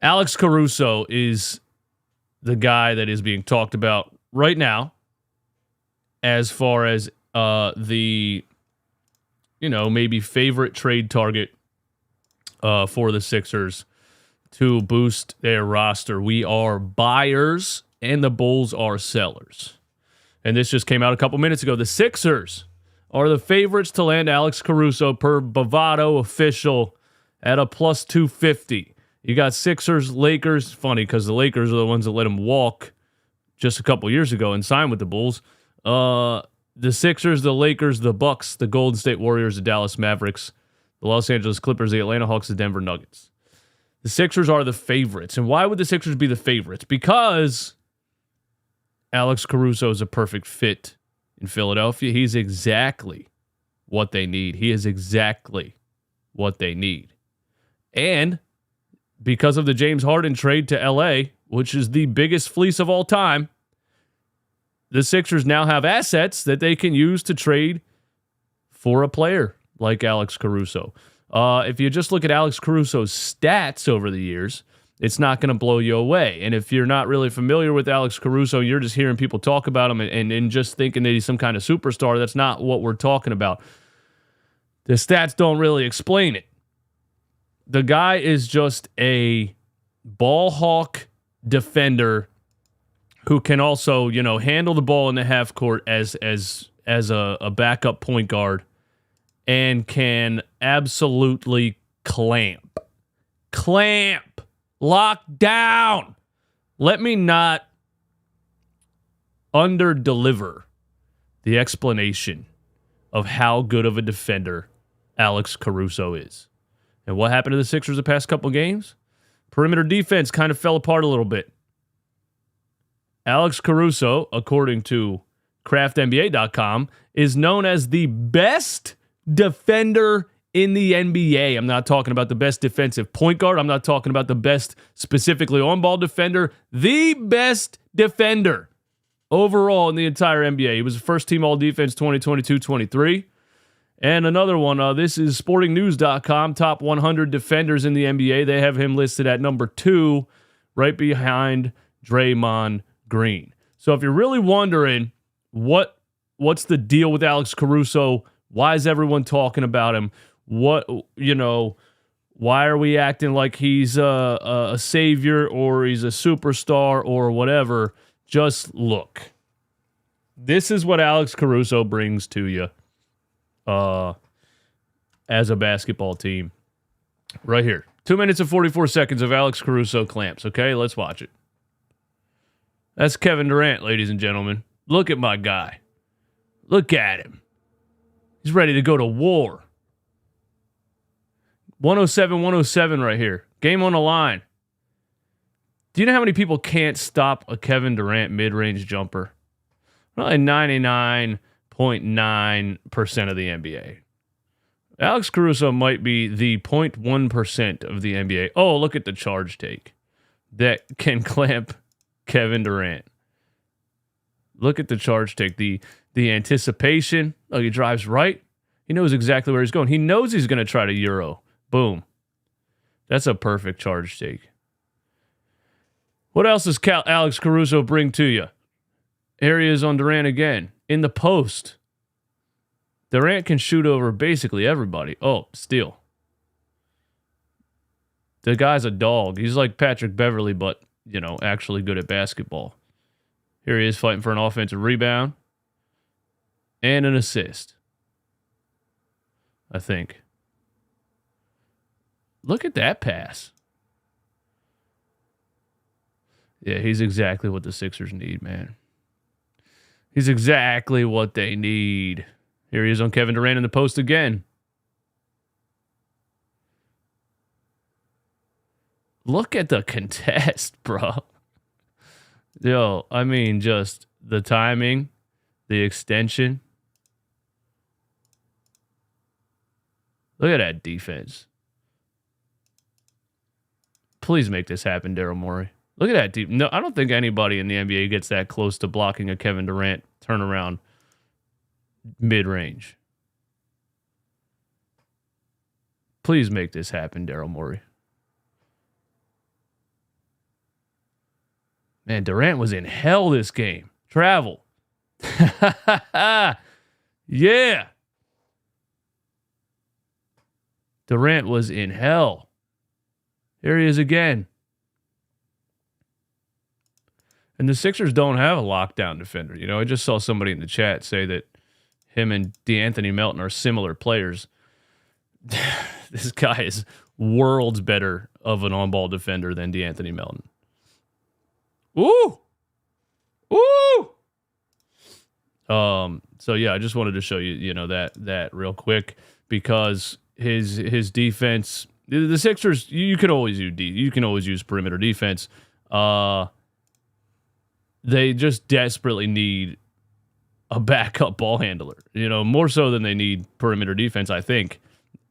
Alex Caruso is the guy that is being talked about right now as far as the, maybe favorite trade target for the Sixers to boost their roster. We are buyers and the Bulls are sellers. And this just came out a couple minutes ago. The Sixers are the favorites to land Alex Caruso per Bovado official at a plus 250. You got Sixers, Lakers. Funny because the Lakers are the ones that let him walk just a couple years ago and sign with the Bulls. The Sixers, the Lakers, the Bucks, the Golden State Warriors, the Dallas Mavericks, the Los Angeles Clippers, the Atlanta Hawks, the Denver Nuggets. The Sixers are the favorites. And why would the Sixers be the favorites? Because Alex Caruso is a perfect fit in Philadelphia. He's exactly what they need. He is exactly what they need. And because of the James Harden trade to LA, which is the biggest fleece of all time, the Sixers now have assets that they can use to trade for a player like Alex Caruso. If you just look at Alex Caruso's stats over the years, it's not going to blow you away. And if you're not really familiar with Alex Caruso, you're just hearing people talk about him and just thinking that he's some kind of superstar. That's not what we're talking about. The stats don't really explain it. The guy is just a ball hawk defender who can also, handle the ball in the half court as a backup point guard and can absolutely clamp, lock down. Let me not under-deliver the explanation of how good of a defender Alex Caruso is. And what happened to the Sixers the past couple games? Perimeter defense kind of fell apart a little bit. Alex Caruso, according to craftnba.com, is known as the best defender in the NBA. I'm not talking about the best defensive point guard. I'm not talking about the best specifically on-ball defender. The best defender overall in the entire NBA. He was a first-team all-defense 2022-23. And another one, this is sportingnews.com, top 100 defenders in the NBA. They have him listed at number 2, right behind Draymond Green. So if you're really wondering what's the deal with Alex Caruso, why is everyone talking about him? Why are we acting like he's a savior or he's a superstar or whatever? Just look. This is what Alex Caruso brings to you as a basketball team. Right here. 2 minutes and 44 seconds of Alex Caruso clamps. Okay, let's watch it. That's Kevin Durant, ladies and gentlemen. Look at my guy. Look at him. He's ready to go to war. 107-107 right here. Game on the line. Do you know how many people can't stop a Kevin Durant mid-range jumper? Probably 99.9% of the NBA. Alex Caruso might be the 0.1% of the NBA. Oh, look at the charge take that can clamp Kevin Durant. Look at the charge take. The anticipation. Oh, he drives right. He knows exactly where he's going. He knows he's going to try to Euro. Boom. That's a perfect charge take. What else does Alex Caruso bring to you? Here he is on Durant again. In the post. Durant can shoot over basically everybody. Oh, steal. The guy's a dog. He's like Patrick Beverly, but, actually good at basketball. Here he is fighting for an offensive rebound and an assist, I think. Look at that pass. Yeah, he's exactly what the Sixers need, man. He's exactly what they need. Here he is on Kevin Durant in the post again. Look at the contest, bro. Yo, I mean, just the timing, the extension. Look at that defense. Please make this happen, Daryl Morey. Look at that deep. No, I don't think anybody in the NBA gets that close to blocking a Kevin Durant turnaround mid-range. Please make this happen, Daryl Morey. Man, Durant was in hell this game. Travel. Yeah. Durant was in hell. Here he is again. And the Sixers don't have a lockdown defender. You know, I just saw somebody in the chat say that him and DeAnthony Melton are similar players. This guy is worlds better of an on-ball defender than DeAnthony Melton. Ooh! Ooh! So yeah, I just wanted to show you, you know, that real quick, because his defense, the Sixers, you can always use perimeter defense. They just desperately need a backup ball handler, you know, more so than they need perimeter defense, I think.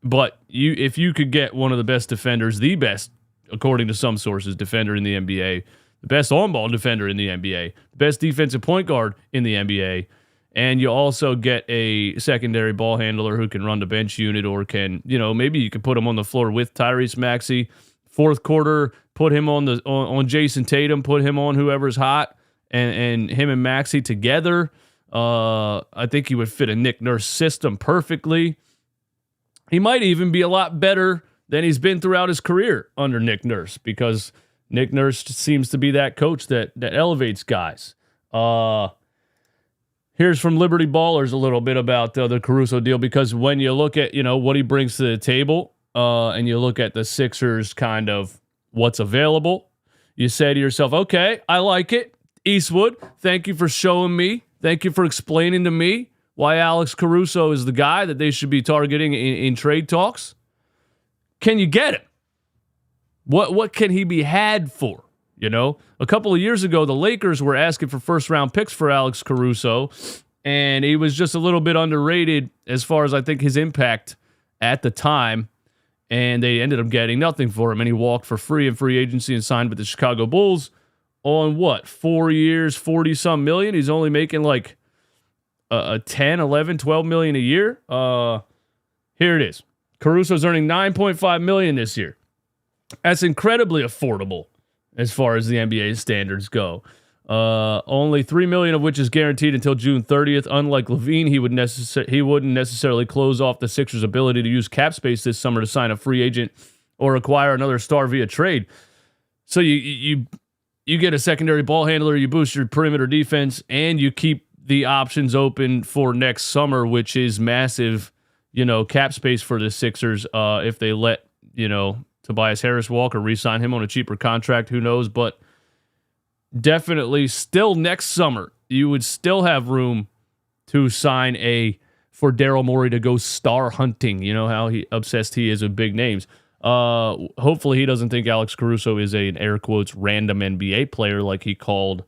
But if you could get one of the best defenders, the best, according to some sources, defender in the NBA, the best on-ball defender in the NBA, the best defensive point guard in the NBA, and you also get a secondary ball handler who can run the bench unit, or can, you know, maybe you could put him on the floor with Tyrese Maxey. Fourth quarter, put him on Jason Tatum, put him on whoever's hot, and him and Maxey together. I think he would fit a Nick Nurse system perfectly. He might even be a lot better than he's been throughout his career under Nick Nurse, because Nick Nurse seems to be that coach that elevates guys. Here's from Liberty Ballers a little bit about the Caruso deal, because when you look at, you know, what he brings to the table, and you look at the Sixers kind of what's available, you say to yourself, okay, I like it. Eastwood, thank you for showing me. Thank you for explaining to me why Alex Caruso is the guy that they should be targeting in trade talks. Can you get him? What can he be had for? You know, a couple of years ago, the Lakers were asking for first-round picks for Alex Caruso, and he was just a little bit underrated as far as I think his impact at the time, and they ended up getting nothing for him, and he walked for free in free agency and signed with the Chicago Bulls on, 4 years, 40-some million? He's only making like a 10, 11, 12 million a year. Here it is. Caruso's earning $9.5 million this year. That's incredibly affordable as far as the NBA standards go. Only $3 million of which is guaranteed until June 30th. Unlike Levine, he wouldn't necessarily close off the Sixers' ability to use cap space this summer to sign a free agent or acquire another star via trade. So you get a secondary ball handler, you boost your perimeter defense, and you keep the options open for next summer, which is massive, you know, cap space for the Sixers. If they let, you know, Tobias Harris walk or re-sign him on a cheaper contract, who knows? But definitely still next summer, you would still have room to sign for Daryl Morey to go star hunting. You know how obsessed he is with big names. Hopefully he doesn't think Alex Caruso is an air quotes random NBA player like he called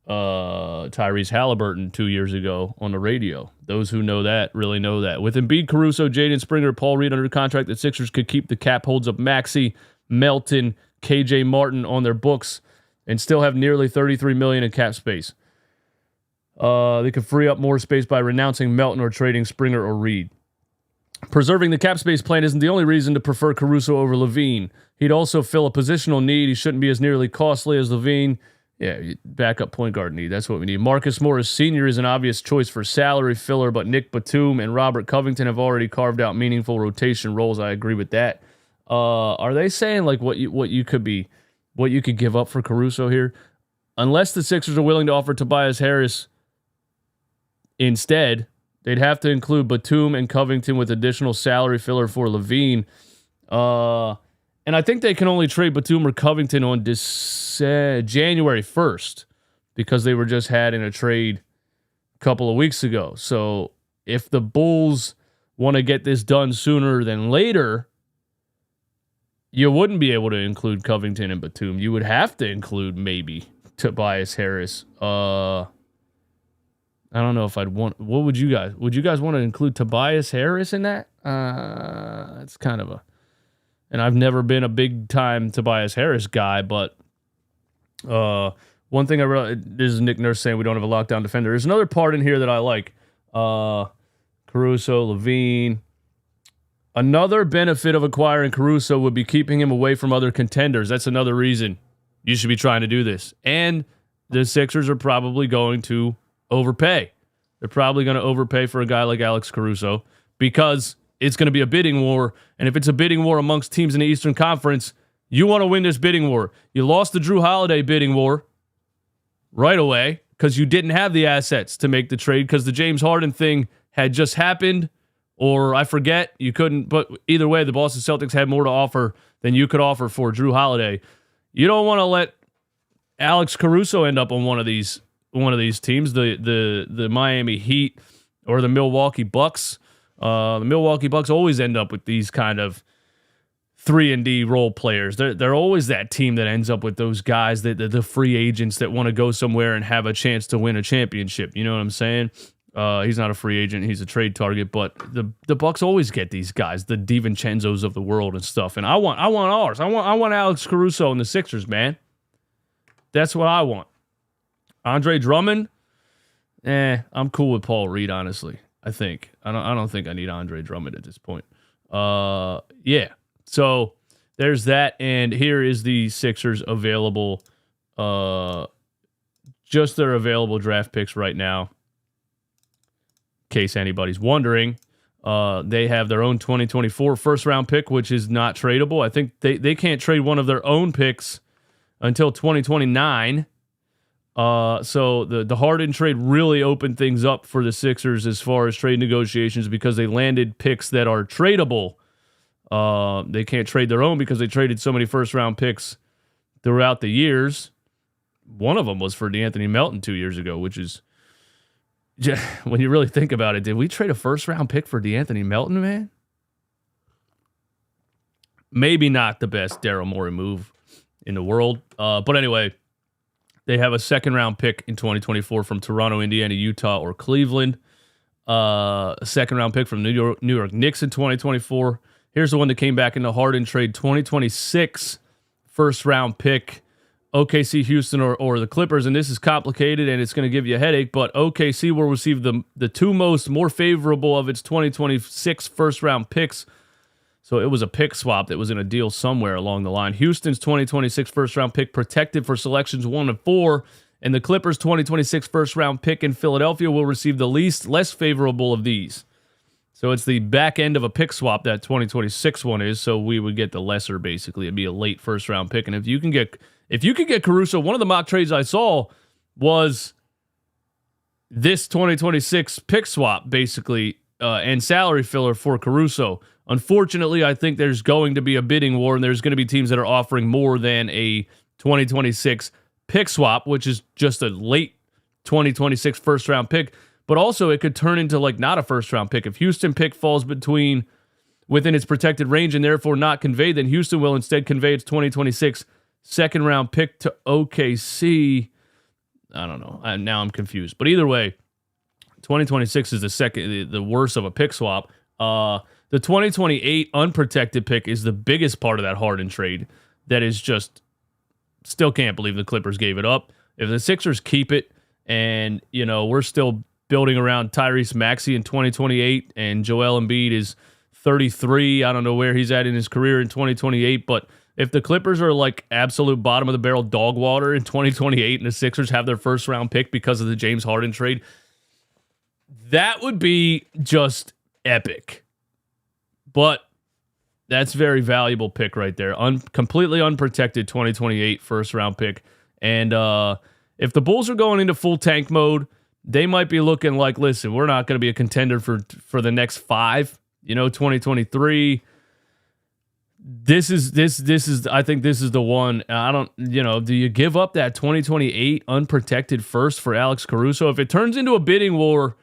Tyrese Halliburton 2 years ago on the radio. Those who know that really know that. With Embiid, Caruso, Jaden Springer, Paul Reed under contract, the Sixers could keep the cap holds of Maxi, Melton, KJ Martin on their books and still have nearly $33 million in cap space. They could free up more space by renouncing Melton or trading Springer or Reed. Preserving the cap space plan isn't the only reason to prefer Caruso over Levine. He'd also fill a positional need. He shouldn't be as nearly costly as Levine. Yeah, backup point guard need. That's what we need. Marcus Morris Sr. is an obvious choice for salary filler, but Nick Batum and Robert Covington have already carved out meaningful rotation roles. I agree with that. Are they saying like what you could give up for Caruso here? Unless the Sixers are willing to offer Tobias Harris instead, they'd have to include Batum and Covington with additional salary filler for Levine. And I think they can only trade Batum or Covington on January 1st because they were just had in a trade a couple of weeks ago. So if the Bulls want to get this done sooner than later, you wouldn't be able to include Covington and Batum. You would have to include maybe Tobias Harris. I don't know if I'd want. What would you guys? Would you guys want to include Tobias Harris in that? It's kind of a. And I've never been a big time Tobias Harris guy, but one thing I realized, this is Nick Nurse saying we don't have a lockdown defender. There's another part in here that I like. Caruso, Levine. Another benefit of acquiring Caruso would be keeping him away from other contenders. That's another reason you should be trying to do this. And the Sixers are probably going to overpay. They're probably going to overpay for a guy like Alex Caruso because it's going to be a bidding war. And if it's a bidding war amongst teams in the Eastern Conference, you want to win this bidding war. You lost the Drew Holiday bidding war right away because you didn't have the assets to make the trade because the James Harden thing had just happened, or I forget, you couldn't. But either way, the Boston Celtics had more to offer than you could offer for Drew Holiday. You don't want to let Alex Caruso end up on one of these teams, the Miami Heat or the Milwaukee Bucks. The Milwaukee Bucks always end up with these kind of 3-and-D role players. They're always that team that ends up with those guys, the free agents that want to go somewhere and have a chance to win a championship. You know what I'm saying? He's not a free agent. He's a trade target. But the Bucks always get these guys, the DiVincenzos of the world and stuff. And I want ours. I want Alex Caruso and the Sixers, man. That's what I want. Andre Drummond, I'm cool with Paul Reed, honestly. I think. I don't think I need Andre Drummond at this point. Yeah. So there's that, and here is the Sixers available, just their available draft picks right now. In case anybody's wondering, they have their own 2024 first-round pick, which is not tradable. I think they can't trade one of their own picks until 2029. So the Harden trade really opened things up for the Sixers as far as trade negotiations because they landed picks that are tradable. They can't trade their own because they traded so many first-round picks throughout the years. One of them was for DeAnthony Melton 2 years ago, which is, when you really think about it, did we trade a first-round pick for DeAnthony Melton, man? Maybe not the best Daryl Morey move in the world. But anyway, they have a second-round pick in 2024 from Toronto, Indiana, Utah, or Cleveland. A second-round pick from New York Knicks in 2024. Here's the one that came back in the Harden trade, 2026 first-round pick, OKC, Houston, or the Clippers. And this is complicated, and it's going to give you a headache, but OKC will receive the two more favorable of its 2026 first-round picks. So it was a pick swap that was in a deal somewhere along the line. Houston's 2026 first-round pick protected for selections 1 and 4, and the Clippers' 2026 first-round pick in Philadelphia will receive the less favorable of these. So it's the back end of a pick swap, that 2026 one is, so we would get the lesser, basically. It'd be a late first-round pick. And if you can get Caruso, one of the mock trades I saw was this 2026 pick swap, basically, and salary filler for Caruso. Unfortunately, I think there's going to be a bidding war, and there's going to be teams that are offering more than a 2026 pick swap, which is just a late 2026 first-round pick. But also, it could turn into not a first-round pick. If Houston pick falls within its protected range and therefore not conveyed, then Houston will instead convey its 2026 second-round pick to OKC. I don't know. Now I'm confused. But either way, 2026 is the worst of a pick swap. The 2028 unprotected pick is the biggest part of that Harden trade. That is just, still can't believe the Clippers gave it up. If the Sixers keep it, and we're still building around Tyrese Maxey in 2028, and Joel Embiid is 33. I don't know where he's at in his career in 2028, but if the Clippers are absolute bottom of the barrel dog water in 2028 and the Sixers have their first round pick because of the James Harden trade, that would be just epic. But that's very valuable pick right there. Completely unprotected 2028 first round pick. And if the Bulls are going into full tank mode, they might be looking like, listen, we're not going to be a contender for the next 5. 2023. This is I think this is the one. I don't, do you give up that 2028 unprotected first for Alex Caruso? If it turns into a bidding war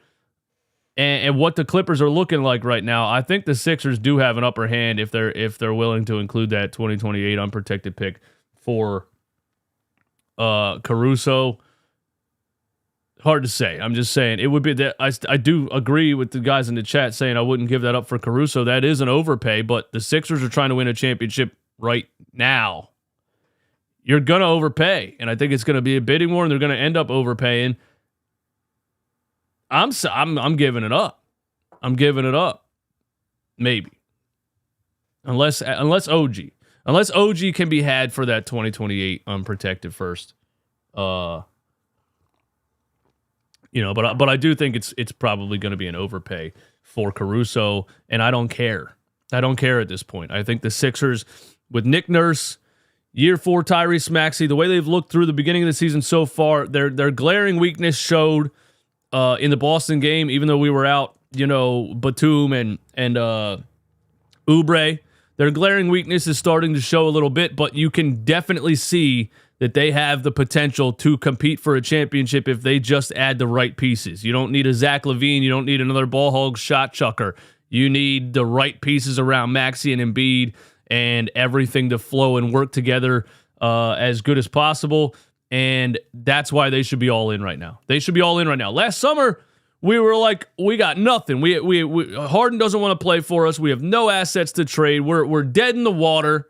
and what the Clippers are looking like right now, I think the Sixers do have an upper hand if they're willing to include that 2028 unprotected pick for Caruso. Hard to say. I'm just saying it would be that I do agree with the guys in the chat saying I wouldn't give that up for Caruso. That is an overpay, but the Sixers are trying to win a championship right now. You're going to overpay, and I think it's going to be a bidding war, and they're going to end up overpaying. I'm giving it up. I'm giving it up. Maybe. Unless OG can be had for that 2028 unprotected first. But I do think it's probably going to be an overpay for Caruso, and I don't care. I don't care at this point. I think the Sixers, with Nick Nurse, year 4 Tyrese Maxey, the way they've looked through the beginning of the season so far, their glaring weakness showed in the Boston game, even though we were out, Batum and Oubre. Their glaring weakness is starting to show a little bit, but you can definitely see that they have the potential to compete for a championship if they just add the right pieces. You don't need a Zach LaVine. You don't need another ball hog shot chucker. You need the right pieces around Maxi and Embiid and everything to flow and work together as good as possible. And that's why they should be all in right now. They should be all in right now. Last summer, we were like, we got nothing. We Harden doesn't want to play for us. We have no assets to trade. We're dead in the water.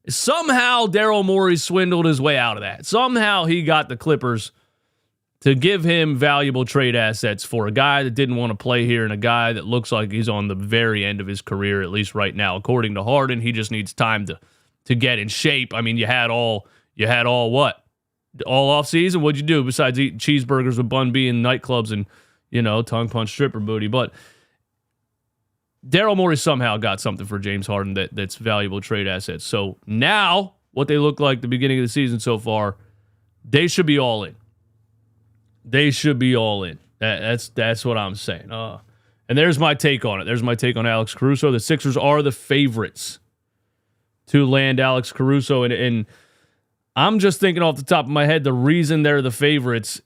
Somehow Daryl Morey swindled his way out of that. Somehow he got the Clippers to give him valuable trade assets for a guy that didn't want to play here and a guy that looks like he's on the very end of his career, at least right now. According to Harden, he just needs time to get in shape. I mean, you had all what? All off season? What'd you do besides eating cheeseburgers with Bun B in nightclubs and, tongue punch stripper booty? But Daryl Morey somehow got something for James Harden that's valuable trade assets. So now, what they look like the beginning of the season so far, they should be all in. They should be all in. That's what I'm saying. And there's my take on it. There's my take on Alex Caruso. The Sixers are the favorites to land Alex Caruso. And I'm just thinking off the top of my head, the reason they're the favorites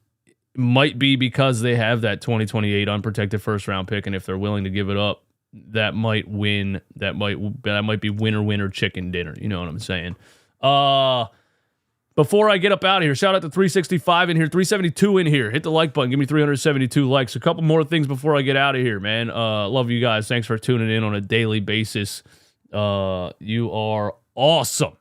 might be because they have that 2028 unprotected first-round pick, and if they're willing to give it up, that might win. That might be winner chicken dinner. You know what I'm saying? Before I get up out of here, shout out to 365 in here, 372 in here. Hit the like button. Give me 372 likes. A couple more things before I get out of here, man. Love you guys. Thanks for tuning in on a daily basis. You are awesome.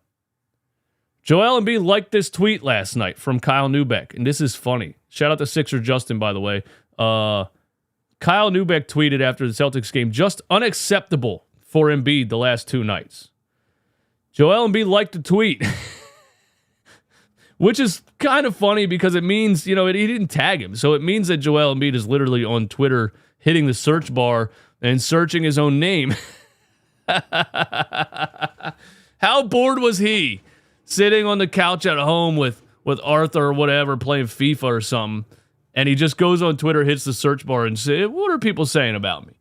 Joel Embiid liked this tweet last night from Kyle Neubeck, and this is funny. Shout out to Sixer Justin, by the way. Kyle Neubeck tweeted after the Celtics game, just unacceptable for Embiid the last 2 nights. Joel Embiid liked the tweet, which is kind of funny because it means, he didn't tag him. So it means that Joel Embiid is literally on Twitter hitting the search bar and searching his own name. How bored was he? Sitting on the couch at home with Arthur or whatever, playing FIFA or something, and he just goes on Twitter, hits the search bar, and says, what are people saying about me?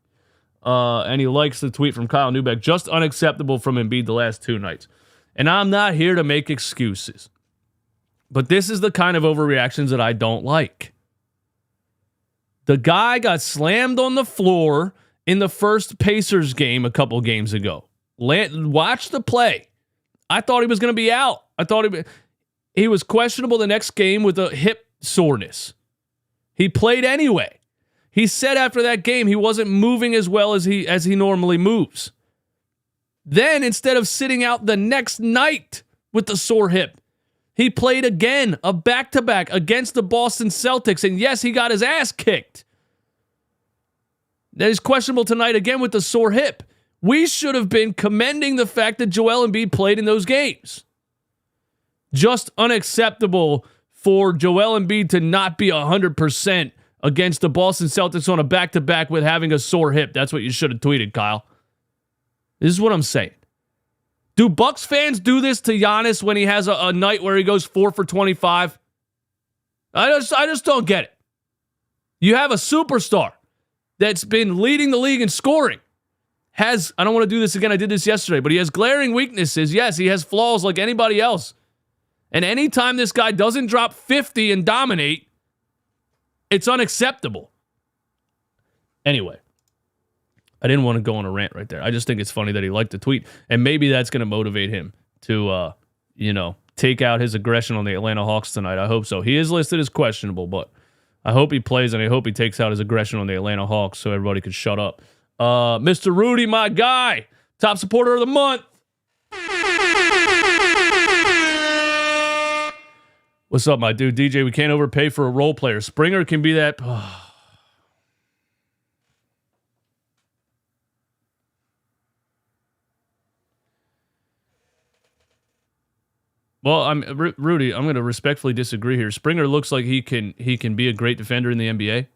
And he likes the tweet from Kyle Neubeck, just unacceptable from Embiid the last 2 nights. And I'm not here to make excuses, but this is the kind of overreactions that I don't like. The guy got slammed on the floor in the first Pacers game a couple games ago. Watch the play. I thought he was going to be out. I thought he was questionable the next game with a hip soreness. He played anyway. He said after that game he wasn't moving as well as he normally moves. Then instead of sitting out the next night with the sore hip, he played again, a back-to-back against the Boston Celtics, and yes, he got his ass kicked. That is questionable tonight again with the sore hip. We should have been commending the fact that Joel Embiid played in those games. Just unacceptable for Joel Embiid to not be 100% against the Boston Celtics on a back-to-back with having a sore hip. That's what you should have tweeted, Kyle. This is what I'm saying. Do Bucks fans do this to Giannis when he has a night where he goes 4 for 25? I just don't get it. You have a superstar that's been leading the league in scoring. I don't want to do this again, I did this yesterday, but he has glaring weaknesses. Yes, he has flaws like anybody else. And anytime this guy doesn't drop 50 and dominate, it's unacceptable. Anyway, I didn't want to go on a rant right there. I just think it's funny that he liked the tweet, and maybe that's going to motivate him to, take out his aggression on the Atlanta Hawks tonight. I hope so. He is listed as questionable, but I hope he plays, and I hope he takes out his aggression on the Atlanta Hawks so everybody can shut up. Mr. Rudy, my guy, top supporter of the month. What's up, my dude? DJ, we can't overpay for a role player. Springer can be that. Well, Rudy. I'm going to respectfully disagree here. Springer looks like he can be a great defender in the NBA.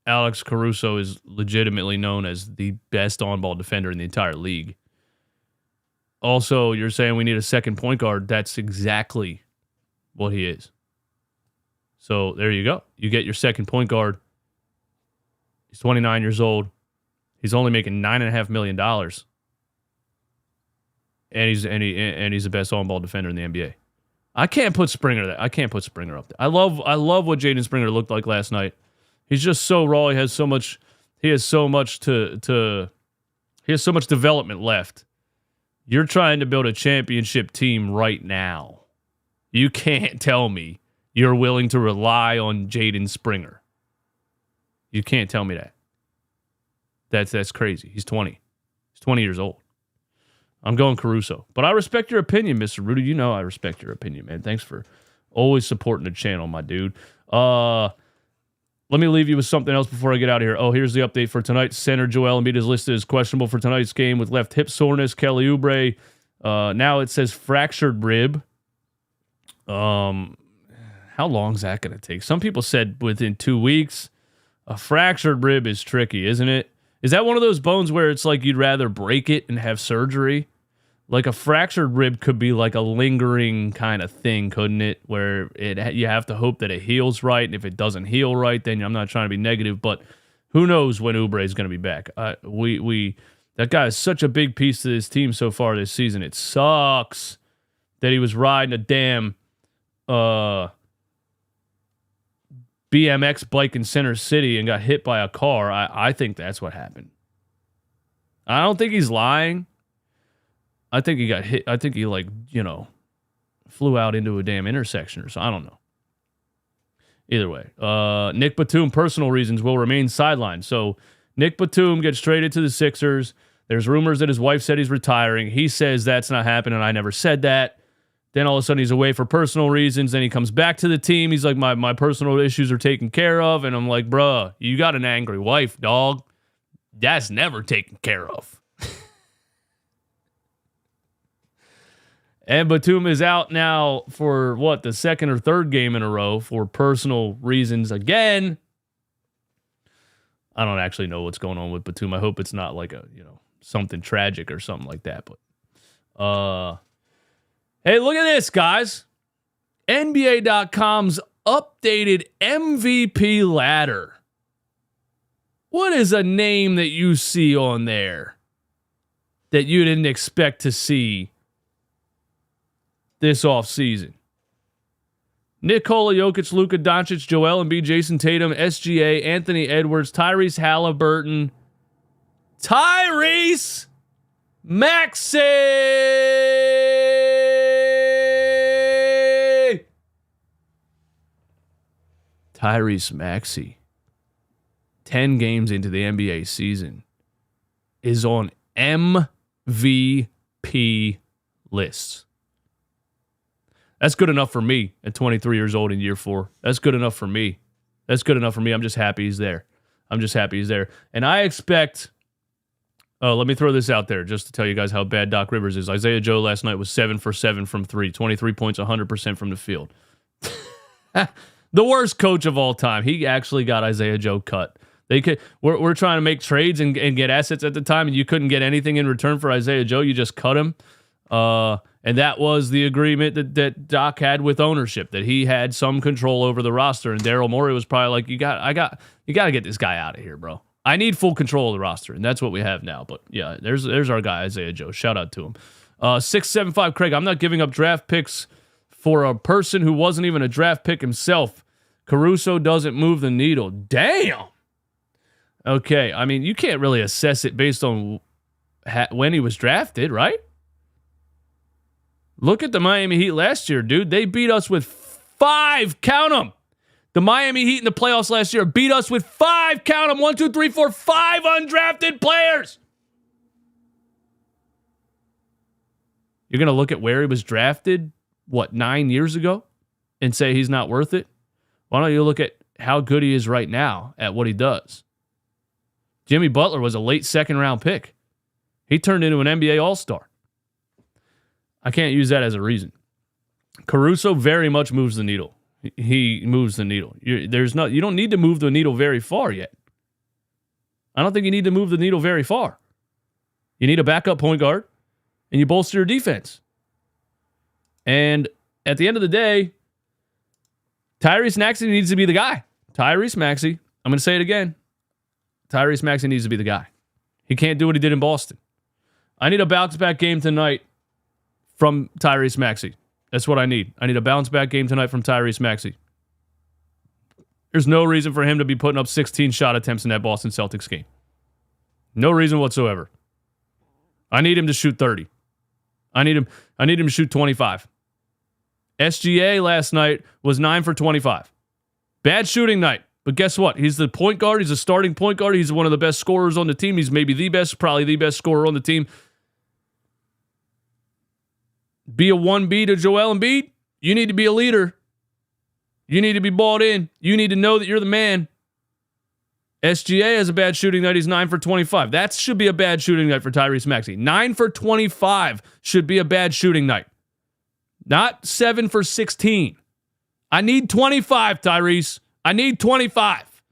Alex Caruso is legitimately known as the best on-ball defender in the entire league. Also, you're saying we need a second point guard. That's exactly what he is. So there you go. You get your second point guard. He's 29 years old. He's only making $9.5 million. And he's the best on-ball defender in the NBA. I can't put Springer there. I can't put Springer up there. I love what Jaden Springer looked like last night. He's just so raw. He has so much development left. You're trying to build a championship team right now. You can't tell me you're willing to rely on Jaden Springer. You can't tell me that. That's crazy. He's 20. He's 20 years old. I'm going Caruso. But I respect your opinion, Mr. Rudy. You know I respect your opinion, man. Thanks for always supporting the channel, my dude. Let me leave you with something else before I get out of here. Oh, here's the update for tonight. Center Joel Embiid is listed as questionable for tonight's game with left hip soreness. Kelly Oubre, now it says fractured rib. How long is that going to take? Some people said within 2 weeks. A fractured rib is tricky, isn't it? Is that one of those bones where it's like you'd rather break it and have surgery? Like a fractured rib could be like a lingering kind of thing, couldn't it? Where you have to hope that it heals right, and if it doesn't heal right, then I'm not trying to be negative, but who knows when Oubre is going to be back? That guy is such a big piece to this team so far this season. It sucks that he was riding a damn BMX bike in Center City and got hit by a car. I think that's what happened. I don't think he's lying. I think he got hit. I think he flew out into a damn intersection or something. I don't know. Either way, Nick Batum, personal reasons, will remain sidelined. So Nick Batum gets traded to the Sixers. There's rumors that his wife said he's retiring. He says that's not happening. I never said that. Then all of a sudden he's away for personal reasons. Then he comes back to the team. He's like, my personal issues are taken care of. And I'm like, bruh, you got an angry wife, dog. That's never taken care of. And Batum is out now for, the second or third game in a row for personal reasons again. I don't actually know what's going on with Batum. I hope it's not like something tragic or something like that. But, hey, look at this, guys. NBA.com's updated MVP ladder. What is a name that you see on there that you didn't expect to see this offseason? Nikola Jokic, Luka Doncic, Joel Embiid, Jason Tatum, SGA, Anthony Edwards, Tyrese Halliburton, Tyrese Maxi. Tyrese Maxi, 10 games into the NBA season, is on MVP lists. That's good enough for me at 23 years old in year 4. That's good enough for me. I'm just happy he's there. And I expect, let me throw this out there just to tell you guys how bad Doc Rivers is. Isaiah Joe last night was 7 for 7 from 3, 23 points, 100% from the field. The worst coach of all time. He actually got Isaiah Joe cut. We're trying to make trades and get assets at the time, and you couldn't get anything in return for Isaiah Joe. You just cut him. And that was the agreement that Doc had with ownership, that he had some control over the roster. And Daryl Morey was probably like, you got to get this guy out of here, bro. I need full control of the roster, and that's what we have now. But yeah, there's our guy Isaiah Joe. Shout out to him. 675 Craig. I'm not giving up draft picks for a person who wasn't even a draft pick himself. Caruso doesn't move the needle. Damn. Okay, I mean, you can't really assess it based on when he was drafted, right? Look at the Miami Heat last year, dude. They beat us with 5. Count them. The Miami Heat in the playoffs last year beat us with 5. Count them. 1, 2, 3, 4, 5 undrafted players. You're going to look at where he was drafted, 9 years ago, and say he's not worth it? Why don't you look at how good he is right now at what he does? Jimmy Butler was a late second-round pick. He turned into an NBA All-Star. I can't use that as a reason. Caruso very much moves the needle. He moves the needle. You don't need to move the needle very far yet. I don't think you need to move the needle very far. You need a backup point guard, and you bolster your defense. And at the end of the day, Tyrese Maxey needs to be the guy. Tyrese Maxey, I'm going to say it again. Tyrese Maxey needs to be the guy. He can't do what he did in Boston. I need a bounce-back game tonight from Tyrese Maxey. That's what I need. I need a bounce-back game tonight from Tyrese Maxey. There's no reason for him to be putting up 16 shot attempts in that Boston Celtics game. No reason whatsoever. I need him to shoot 30. I need him to shoot 25. SGA last night was 9 for 25. Bad shooting night. But guess what? He's the point guard. He's a starting point guard. He's one of the best scorers on the team. He's maybe the best, probably the best scorer on the team. Be a 1B to Joel Embiid. You need to be a leader. You need to be bought in. You need to know that you're the man. SGA has a bad shooting night. He's 9 for 25. That should be a bad shooting night for Tyrese Maxey. 9 for 25 should be a bad shooting night. Not 7 for 16. I need 25, Tyrese. I need 25.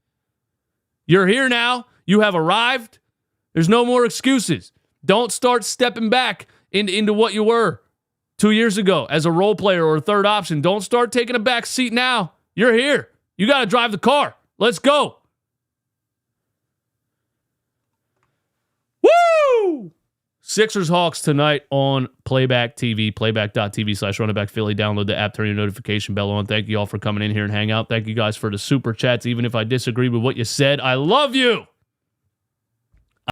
You're here now. You have arrived. There's no more excuses. Don't start stepping back into what you were 2 years ago as a role player or a third option. Don't start taking a back seat now. You're here. You got to drive the car. Let's go. Woo! Sixers Hawks tonight on Playback TV, playback.tv/runningbackphilly. Download the app, turn your notification bell on. Thank you all for coming in here and hang out. Thank you guys for the super chats, even if I disagree with what you said. I love you.